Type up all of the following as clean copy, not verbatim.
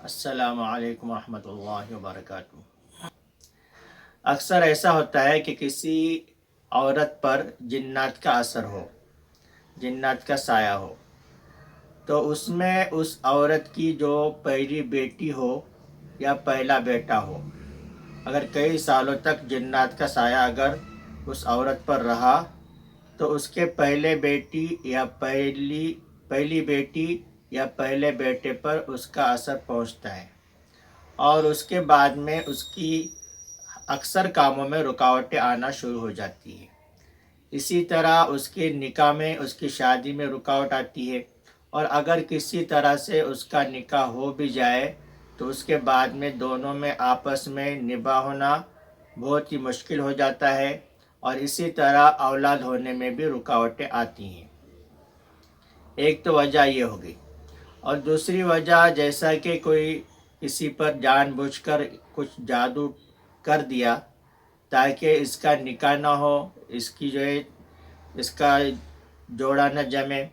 السلام علیکم ورحمۃ اللہ وبرکاتہ۔ اکثر ایسا ہوتا ہے کہ کسی عورت پر جنات کا اثر ہو، جنات کا سایہ ہو، تو اس میں اس عورت کی جو پہلی بیٹی ہو یا پہلا بیٹا ہو، اگر کئی سالوں تک جنات کا سایہ اگر اس عورت پر رہا تو اس کے پہلے بیٹی یا پہلی بیٹی یا پہلے بیٹے پر اس کا اثر پہنچتا ہے، اور اس کے بعد میں اس کی اکثر کاموں میں رکاوٹیں آنا شروع ہو جاتی ہیں۔ اسی طرح اس کے نکاح میں، اس کی شادی میں رکاوٹ آتی ہے، اور اگر کسی طرح سے اس کا نکاح ہو بھی جائے تو اس کے بعد میں دونوں میں آپس میں نباہ ہونا بہت ہی مشکل ہو جاتا ہے، اور اسی طرح اولاد ہونے میں بھی رکاوٹیں آتی ہیں۔ ایک تو وجہ یہ ہوگی، اور دوسری وجہ جیسا کہ کوئی کسی پر جان بوجھ کر کچھ جادو کر دیا تاکہ اس کا نکاح نہ ہو، اس کی جو ہے اس کا جوڑا نہ جمے،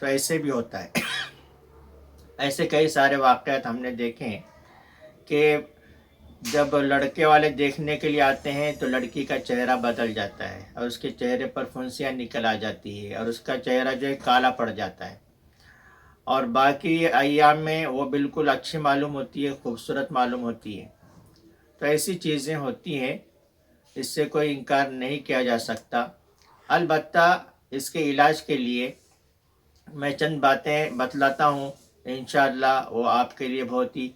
تو ایسے بھی ہوتا ہے۔ ایسے کئی سارے واقعات ہم نے دیکھے ہیں کہ جب لڑکے والے دیکھنے کے لیے آتے ہیں تو لڑکی کا چہرہ بدل جاتا ہے، اور اس کے چہرے پر پھنسیاں نکل آ جاتی ہے، اور اس کا چہرہ جو ہے کالا پڑ جاتا ہے، اور باقی ایام میں وہ بالکل اچھی معلوم ہوتی ہے، خوبصورت معلوم ہوتی ہے۔ تو ایسی چیزیں ہوتی ہیں، اس سے کوئی انکار نہیں کیا جا سکتا۔ البتہ اس کے علاج کے لیے میں چند باتیں بتلاتا ہوں، انشاءاللہ وہ آپ کے لیے بہت ہی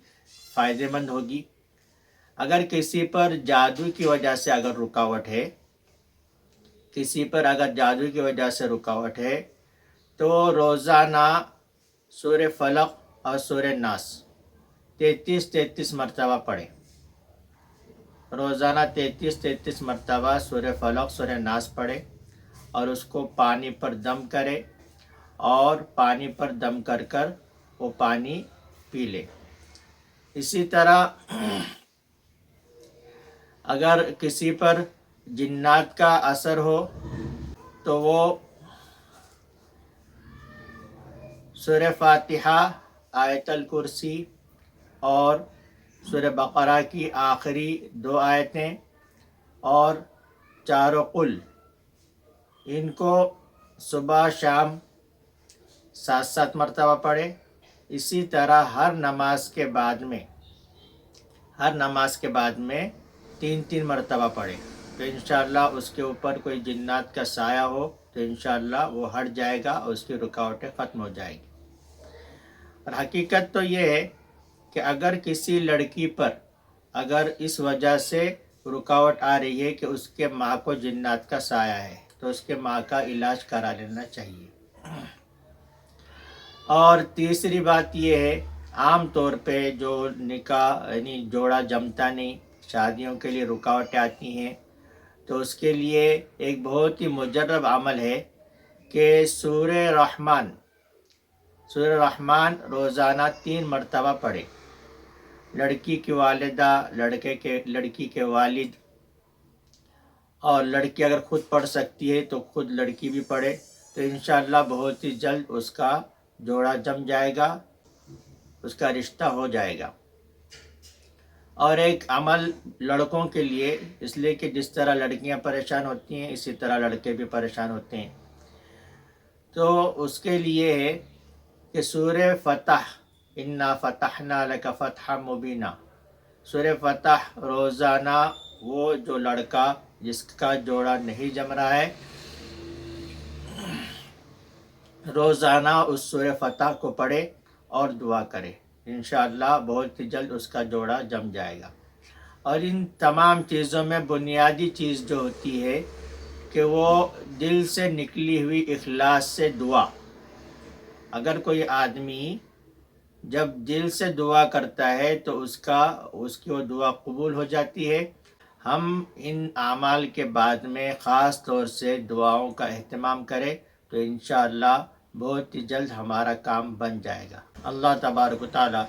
فائدہ مند ہوگی۔ اگر کسی پر جادو کی وجہ سے اگر رکاوٹ ہے، کسی پر اگر جادو کی وجہ سے رکاوٹ ہے تو روزانہ سورہ فلق اور سورہ ناس 33 مرتبہ پڑھیں۔ روزانہ 33 مرتبہ سورہ فلق سورہ ناس پڑھے، اور اس کو پانی پر دم کرے، اور پانی پر دم کر کر وہ پانی پی لے۔ اسی طرح اگر کسی پر جنات کا اثر ہو تو وہ سورہ فاتحہ، آیت الکرسی اور سورہ بقرہ کی آخری 2 آیتیں اور چاروں قل، ان کو صبح شام 7 مرتبہ پڑھے۔ اسی طرح ہر نماز کے بعد میں 3 مرتبہ پڑھے، تو انشاءاللہ اس کے اوپر کوئی جنات کا سایہ ہو تو انشاءاللہ وہ ہٹ جائے گا، اور اس کی رکاوٹیں ختم ہو جائیں گی۔ اور حقیقت تو یہ ہے کہ اگر کسی لڑکی پر اگر اس وجہ سے رکاوٹ آ رہی ہے کہ اس کے ماں کو جنات کا سایہ ہے تو اس کے ماں کا علاج کرا لینا چاہیے۔ اور تیسری بات یہ ہے، عام طور پہ جو نکاح یعنی جوڑا جمتا نہیں، شادیوں کے لیے رکاوٹیں آتی ہیں، تو اس کے لیے ایک بہت ہی مجرب عمل ہے کہ سورہ رحمان روزانہ 3 مرتبہ پڑھے۔ لڑکی کی والدہ، لڑکی کے والد، اور لڑکی اگر خود پڑھ سکتی ہے تو خود لڑکی بھی پڑھے، تو انشاءاللہ بہت ہی جلد اس کا جوڑا جم جائے گا، اس کا رشتہ ہو جائے گا۔ اور ایک عمل لڑکوں کے لیے، اس لیے کہ جس طرح لڑکیاں پریشان ہوتی ہیں اسی طرح لڑکے بھی پریشان ہوتے ہیں، تو اس کے لیے ہے کہ سورہ فتح، انا فتحنا لک فتحا مبینا، سورہ فتح روزانہ وہ جو لڑکا جس کا جوڑا نہیں جم رہا ہے روزانہ اس سورہ فتح کو پڑھے اور دعا کرے، انشاءاللہ بہت ہی جلد اس کا جوڑا جم جائے گا۔ اور ان تمام چیزوں میں بنیادی چیز جو ہوتی ہے کہ وہ دل سے نکلی ہوئی اخلاص سے دعا۔ اگر کوئی آدمی جب دل سے دعا کرتا ہے تو اس کی وہ دعا قبول ہو جاتی ہے۔ ہم ان اعمال کے بعد میں خاص طور سے دعاؤں کا اہتمام کریں تو انشاءاللہ بہت ہی جلد ہمارا کام بن جائے گا۔ اللہ تبارک و تعالی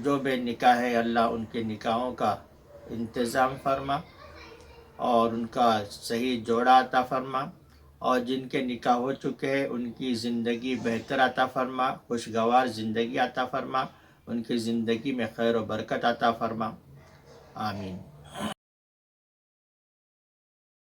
جو بے نکاح ہے، اللہ ان کے نکاحوں کا انتظام فرما، اور ان کا صحیح جوڑا عطا فرما، اور جن کے نکاح ہو چکے ہیں ان کی زندگی بہتر عطا فرما، خوشگوار زندگی عطا فرما، ان کی زندگی میں خیر و برکت عطا فرما، آمین۔